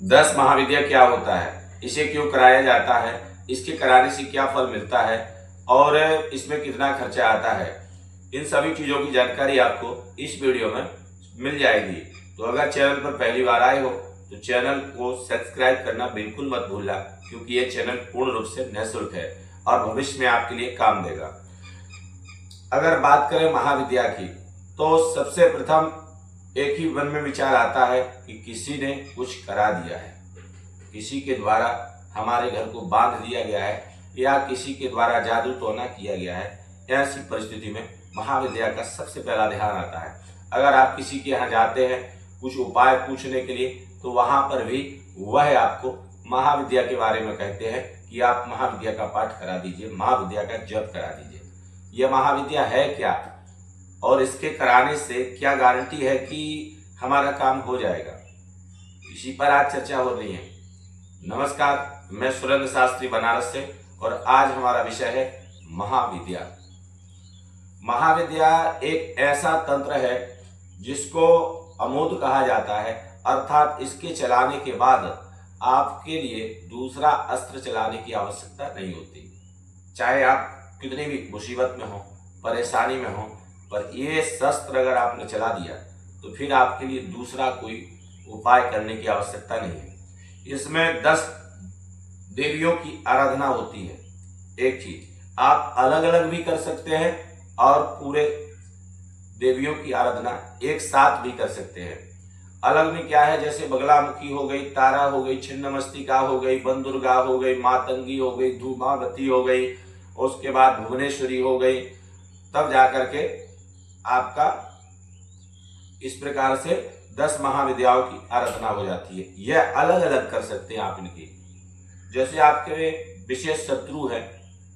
10 महाविद्या क्या होता है, इसे क्यों कराया जाता है, इसके कराने से क्या फल मिलता है और इसमें कितना खर्चा आता है, इन सभी चीज़ों की जानकारी आपको इस वीडियो में मिल जाएगी। तो अगर चैनल पर पहली बार आए हो तो चैनल को सब्सक्राइब करना बिल्कुल मत भूलना, क्योंकि ये चैनल पूर्ण रूप से निःशुल्क है और भविष्य में आपके लिए काम देगा। अगर बात करें महाविद्या की, तो सबसे प्रथम एक ही मन में विचार आता है कि किसी ने कुछ करा दिया है, किसी के द्वारा हमारे घर को बांध दिया गया है या किसी के द्वारा जादू टोना किया गया है। ऐसी परिस्थिति में महाविद्या का सबसे पहला ध्यान आता है। अगर आप किसी के यहाँ जाते हैं कुछ उपाय पूछने के लिए, तो वहाँ पर भी वह आपको महाविद्या के बारे में कहते हैं कि आप महाविद्या का पाठ करा दीजिए, महाविद्या का जप करा दीजिए। यह महाविद्या है क्या और इसके कराने से क्या गारंटी है कि हमारा काम हो जाएगा, इसी पर आज चर्चा हो रही है। नमस्कार, मैं सुरेंद्र शास्त्री बनारस से और आज हमारा विषय है महाविद्या। महाविद्या एक ऐसा तंत्र है जिसको अमोघ कहा जाता है, अर्थात इसके चलाने के बाद आपके लिए दूसरा अस्त्र चलाने की आवश्यकता नहीं होती। चाहे आप कितनी भी मुसीबत में हो, परेशानी में हो, पर ये शस्त्र अगर आपने चला दिया तो फिर आपके लिए दूसरा कोई उपाय करने की आवश्यकता नहीं है। इसमें 10 देवियों की आराधना होती है। एक चीज आप अलग अलग भी कर सकते हैं और पूरे देवियों की आराधना एक साथ भी कर सकते हैं। अलग में क्या है, जैसे बगलामुखी हो गई, तारा हो गई, छिन्नमस्तिका हो गई, बनदुर्गा हो गई, मातंगी हो गई, धूमावती हो गई, उसके बाद भुवनेश्वरी हो गई, तब जाकर के आपका इस प्रकार से 10 महाविद्याओं की आराधना हो जाती है। यह अलग अलग कर सकते हैं आप इनकी। जैसे आपके विशेष शत्रु है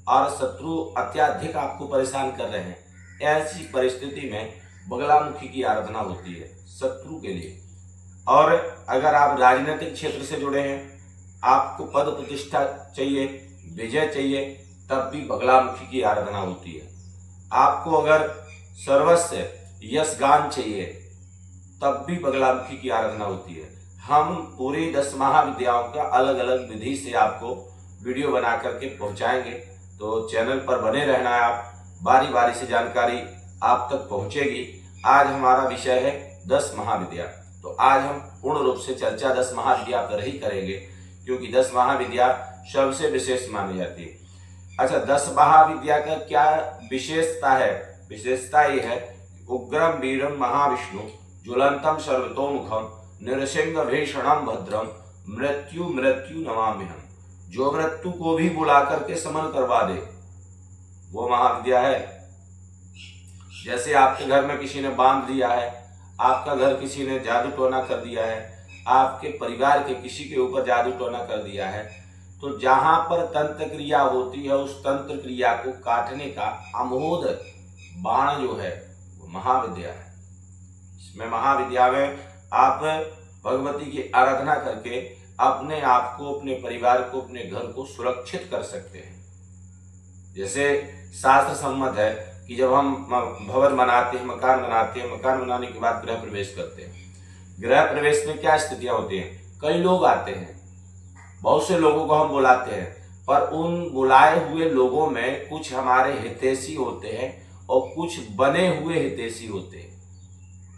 और शत्रु अत्याधिक आपको परेशान कर रहे हैं, ऐसी परिस्थिति में बगलामुखी की आराधना होती है शत्रु के लिए। और अगर आप राजनीतिक क्षेत्र से जुड़े हैं, आपको पद प्रतिष्ठा चाहिए, विजय चाहिए, तब भी बगलामुखी की आराधना होती है। आपको अगर सर्वस्व यश गान चाहिए, तब भी बगलामुखी की आराधना होती है। हम पूरी 10 महाविद्याओं का अलग अलग विधि से आपको वीडियो बना करके पहुंचाएंगे, तो चैनल पर बने रहना है। आप बारी बारी से जानकारी आप तक पहुंचेगी। आज हमारा विषय है 10 महाविद्या। तो आज हम पूर्ण रूप से चर्चा 10 महाविद्या पर ही करेंगे, क्योंकि 10 महाविद्या सबसे विशेष मानी जाती है। अच्छा, 10 महाविद्या का क्या विशेषता है? विशेषता ये है, उग्रम वीरम महाविष्णु ज्वलंतम सर्वतोमुखम नृसिंह भीषणम भद्रम मृत्यु मृत्यु नमाम्यहम। जो मृत्यु को भी बुला करके समन करवा दे, वो महाविद्या है। जैसे आपके घर में किसी ने बांध दिया है, आपका घर किसी ने जादू टोना कर दिया है, आपके परिवार के किसी के ऊपर जादू टोना कर दिया है, तो जहां पर तंत्र क्रिया होती है, उस तंत्र क्रिया को काटने का अमोघ बाण जो है वो महाविद्या है। इसमें महाविद्या में आप भगवती की आराधना करके अपने आप को, अपने परिवार को, अपने घर को सुरक्षित कर सकते हैं। जैसे शास्त्र सम्मत है कि जब हम भवन बनाते हैं, मकान बनाते हैं, मकान बनाने के बाद गृह प्रवेश करते हैं। गृह प्रवेश में क्या स्थितियां होती हैं? कई लोग आते हैं, बहुत से लोगों को हम बुलाते हैं, पर उन बुलाए हुए लोगों में कुछ हमारे हितैषी होते हैं और कुछ बने हुए हितैषी होते हैं,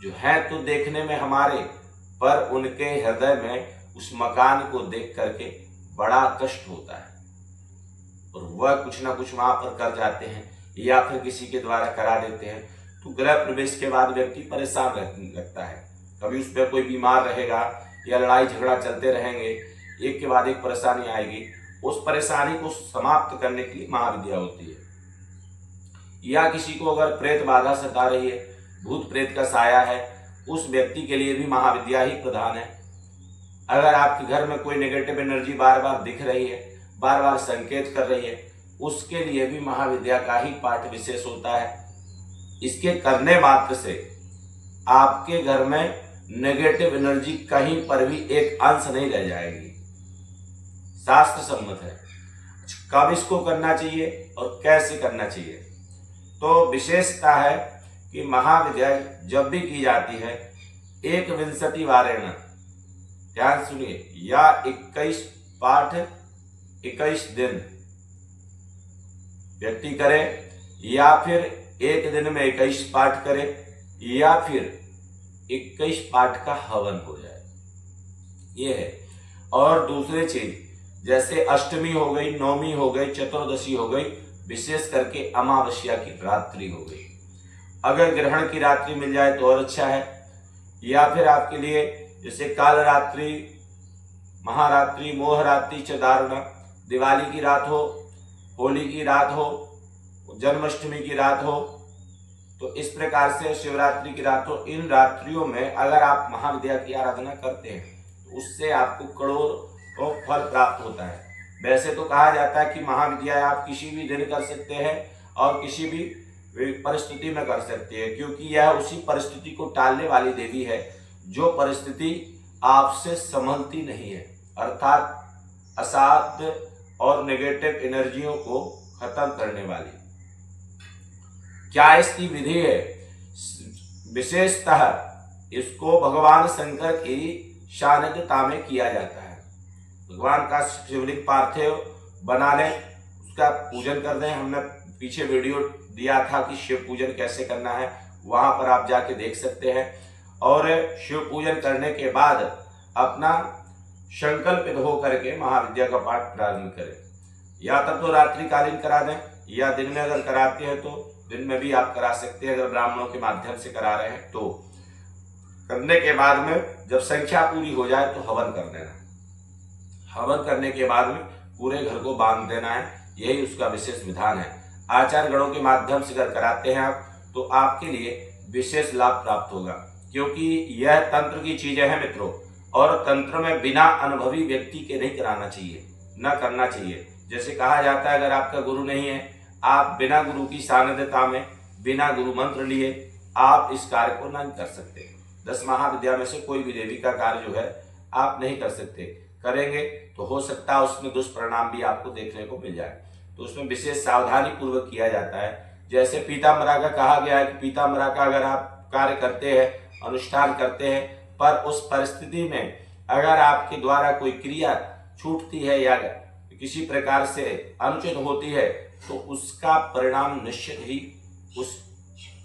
जो हैं तो देखने में हमारे, पर उनके हृदय में उस मकान को देख करके बड़ा कष्ट होता है और वह कुछ ना कुछ वहां पर कर जाते हैं या फिर किसी के द्वारा करा देते हैं। तो गृह प्रवेश के बाद व्यक्ति परेशान रहने लगता है। कभी उस पर कोई बीमार रहेगा या लड़ाई झगड़ा चलते रहेंगे, एक के बाद एक परेशानी आएगी। उस परेशानी को समाप्त करने के लिए महाविद्या होती है। या किसी को अगर प्रेत बाधा सता रही है, भूत प्रेत का साया है, उस व्यक्ति के लिए भी महाविद्या ही प्रधान है। अगर आपके घर में कोई नेगेटिव एनर्जी बार बार दिख रही है, बार बार संकेत कर रही है, उसके लिए भी महाविद्या का ही पाठ विशेष होता है। इसके करने मात्र से आपके घर में नेगेटिव एनर्जी कहीं पर भी एक अंश नहीं रह जाएगी। शास्त्र सम्मत है। कब इसको करना चाहिए और कैसे करना चाहिए? तो विशेषता है कि महाविद्या जब भी की जाती है 21 वारेण, ध्यान सुनिए, या 21 पाठ 21 दिन व्यक्ति करे, या फिर एक दिन में 21 पाठ करे, या फिर 21 पाठ का हवन हो जाए, ये है। और दूसरी चीज जैसे अष्टमी हो गई, नवमी हो गई, चतुर्दशी हो गई, विशेष करके अमावस्या की रात्रि हो गई, अगर ग्रहण की रात्रि मिल जाए तो और अच्छा है। या फिर आपके लिए जैसे काल रात्रि, महारात्रि, मोहरात्रि च दारुणा, दिवाली की रात हो, होली की रात हो, जन्माष्टमी की रात हो, तो इस प्रकार से शिवरात्रि की रात हो, इन रात्रियों में अगर आप महाविद्या की आराधना करते हैं तो उससे आपको करोड़ों फल प्राप्त होता है। वैसे तो कहा जाता है कि महाविद्या आप किसी भी दिन कर सकते हैं और किसी भी परिस्थिति में कर सकते हैं, क्योंकि यह उसी परिस्थिति को टालने वाली देवी है जो परिस्थिति आपसे संभलती नहीं है, अर्थात असाध्य और नेगेटिव एनर्जियों को खत्म करने वाली। क्या इसकी विधि है? विशेषतः इसको भगवान शंकर की सानिध्यता में किया जाता है। भगवान का शिवलिंग पार्थिव बना लें, उसका पूजन कर दें। हमने पीछे वीडियो दिया था कि शिव पूजन कैसे करना है, वहां पर आप जाके देख सकते हैं। और शिव पूजन करने के बाद अपना संकल्पित हो करके महाविद्या का पाठ प्रारंभ करें। या तब तो रात्रिकालीन करा दें, या दिन में अगर कराते हैं तो दिन में भी आप करा सकते हैं, अगर ब्राह्मणों के माध्यम से करा रहे हैं तो। करने के बाद में जब संख्या पूरी हो जाए तो हवन कर देना। हवन करने के बाद में पूरे घर को बांध देना है, यही उसका विशेष विधान है। आचार्य गणों के माध्यम से अगर कराते हैं आप तो आपके लिए विशेष लाभ प्राप्त होगा, क्योंकि यह तंत्र की चीजें हैं मित्रों, और तंत्र में बिना अनुभवी व्यक्ति के नहीं कराना चाहिए, न करना चाहिए। जैसे कहा जाता है अगर आपका गुरु नहीं है, आप बिना गुरु की सानिध्यता में, बिना गुरु मंत्र लिए आप इस कार्य को नहीं कर सकते। 10 महाविद्या में से कोई भी देवी का कार्य जो है आप नहीं कर सकते। करेंगे तो हो सकता है उसमें दुष्परिणाम भी आपको देखने को मिल जाए, तो उसमें विशेष सावधानी पूर्वक किया जाता है। जैसे पीताम्बरा का कहा गया है कि पीताम्बरा का अगर आप कार्य करते हैं, अनुष्ठान करते हैं, पर उस परिस्थिति में अगर आपके द्वारा कोई क्रिया छूटती है या किसी प्रकार से अनुचित होती है तो उसका परिणाम निश्चित ही उस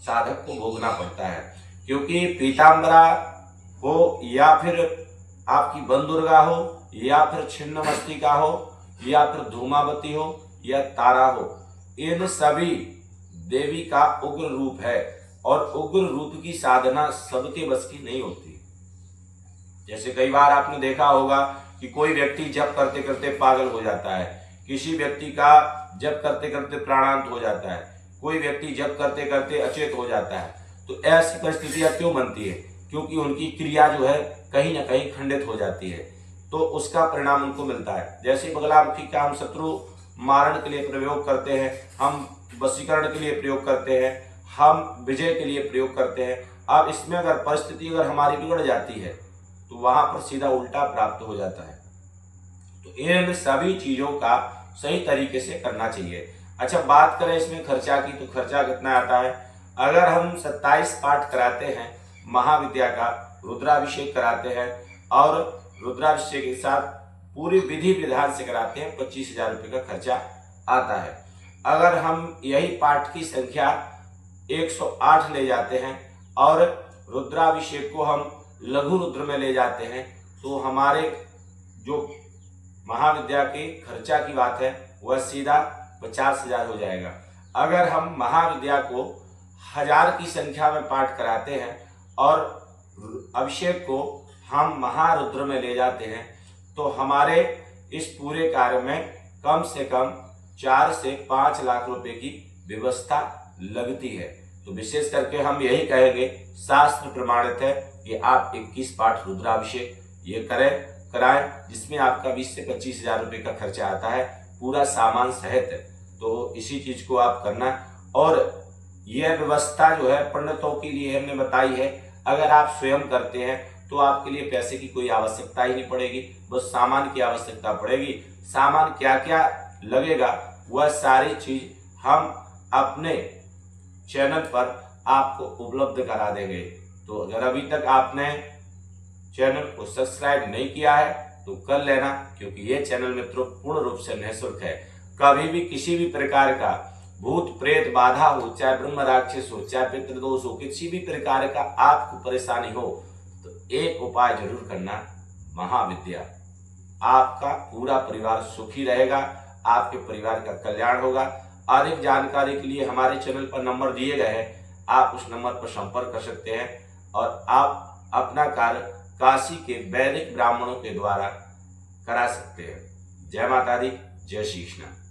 साधक को भोगना पड़ता है। क्योंकि पीताम्बरा हो या फिर आपकी बंदुर्गा हो या फिर छिन्नमस्तिका हो या फिर धूमावती हो या तारा हो, इन सभी देवी का उग्र रूप है और उग्र रूप की साधना सबके बस की नहीं होती। जैसे कई बार आपने देखा होगा कि कोई व्यक्ति जप करते करते पागल हो जाता है, किसी व्यक्ति का जप करते करते प्राणांत हो जाता है, कोई व्यक्ति जप करते करते अचेत हो जाता है। तो ऐसी परिस्थितियां क्यों बनती है? क्योंकि उनकी क्रिया जो है कहीं ना कहीं खंडित हो जाती है, तो उसका परिणाम उनको मिलता है। जैसे बगलामुखी का हम शत्रु मारण के लिए प्रयोग करते हैं, हम वशीकरण के लिए प्रयोग करते हैं, हम विजय के लिए प्रयोग करते हैं। अब इसमें अगर परिस्थिति अगर हमारी बिगड़ जाती है तो वहां पर सीधा उल्टा प्राप्त हो जाता है। तो इन सभी चीजों का सही तरीके से करना चाहिए। अच्छा, बात करें इसमें खर्चा की, तो खर्चा कितना आता है? अगर हम 27 पाठ कराते हैं महाविद्या का, रुद्राभिषेक कराते हैं और रुद्राभिषेक के साथ पूरी विधि विधान से कराते हैं, 25,000 रुपये का खर्चा आता है। अगर हम यही पाठ की संख्या 108 ले जाते हैं और रुद्राभिषेक को हम लघु रुद्र में ले जाते हैं तो हमारे जो महाविद्या के खर्चा की बात है वह सीधा 50,000 हो जाएगा। अगर हम महाविद्या को 1000 की संख्या में पाठ कराते हैं और अभिषेक को हम महारुद्र में ले जाते हैं तो हमारे इस पूरे कार्य में कम से कम 4 से 5 लाख रुपए की व्यवस्था लगती है। तो विशेष करके हम यही कहेंगे, शास्त्र प्रमाणित है कि आप 21 पाठ रुद्राभिषेक ये कराएं, जिसमें आपका 20 से 25,000 रुपये का खर्चा आता है, पूरा सामान सहित। तो इसी चीज को आप करना। और यह व्यवस्था जो है पंडितों के लिए हमने बताई है, अगर आप स्वयं करते हैं तो आपके लिए पैसे की कोई आवश्यकता ही नहीं पड़ेगी, बस सामान की आवश्यकता पड़ेगी। सामान क्या क्या लगेगा वह सारी चीज हम अपने चैनल पर आपको उपलब्ध करा देंगे। तो अगर अभी तक आपने चैनल को सब्सक्राइब नहीं किया है तो कर लेना, क्योंकि ये चैनल मित्रों पूर्ण रूप से निःशुल्क है। कभी भी किसी भी प्रकार का भूत प्रेत बाधा हो, चाहे ब्रह्म राक्षस हो, चाहे पितृदोष हो, किसी भी प्रकार का आपको परेशानी हो तो एक उपाय जरूर करना, महाविद्या। आपका पूरा परिवार सुखी रहेगा, आपके परिवार का कल्याण होगा। अधिक जानकारी के लिए हमारे चैनल पर नंबर दिए गए हैं, आप उस नंबर पर संपर्क कर सकते हैं और आप अपना कार्य काशी के वैदिक ब्राह्मणों के द्वारा करा सकते हैं। जय माता दी, जय श्री कृष्ण।